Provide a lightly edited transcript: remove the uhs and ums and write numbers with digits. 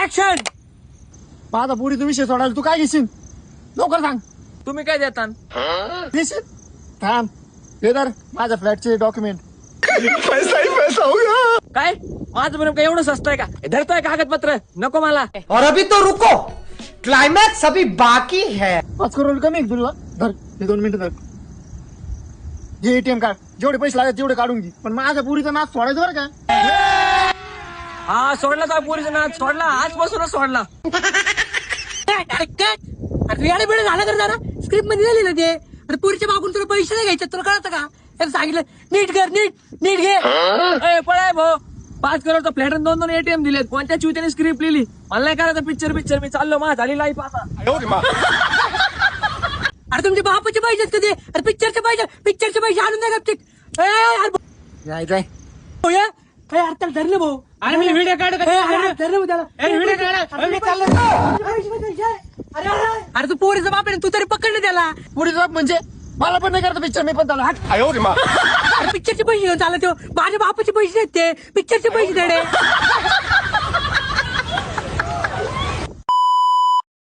Action. माझा पुरीचा विषय सोडायला तू काय घेशील लवकर सांग. तुम्ही काय देता? घेशील थांब हे धर माझ्या फ्लॅटचे डॉक्युमेंट. काय माझं बरं काय एवढं स्वस्त आहे का? हे धरतोय कागदपत्र नको मला. और अभी तो रुको, क्लाइमैक्स अभी बाकी है. 5 करोड कमी आहे का तुला? धर हे 2 मिनिटं धर. घे एटीएम कार्ड, जेवढे पैसे लागत तेवढे काढून घे, पण माझ्या पुरीचा नाच सोडायचं बरं का. हा सोडला का पोरीचा नाच? सोडला आजपासूनच सोडला. वेळा वेळ झाला कर जरा स्क्रिप्ट मध्ये दिली ना ते. अरे पुरीच्या मागून तुला पैसे नाही घ्यायचे तुला कळतं का? त्याला सांगितलं नीट कर नीट घे. ए, पळाय भाऊ. 5 करोडचा फ्लॅट 2 एटीएम दिलेत. कोणत्या चिवत्याने स्क्रिप्ट लिहिली? मला नाही करायचं पिक्चर मी चाललो माझ झाली लाईफ आता. अरे तुमच्या बापाचे पैसे कधी? अरे पिक्चरचे पैसे आणून द्या गपचिक. जाय जाय काय अर्थ धरलं भाऊ. अरे मी व्हिडिओ काढ. धरलं भाऊ त्याला. व्हिडिओ काढ. अरे तू पोरीचा बाप आहे ना, तू तरी पकडलं त्याला. पुरीचा म्हणजे मला पण नाही करता पिक्चर, मी पण त्याला हात. अरे पिक्चरचे पैसे घेऊन चालला तो. माझ्या बापाचे पैसे आहेत ते पिक्चरचे पैसे देणे.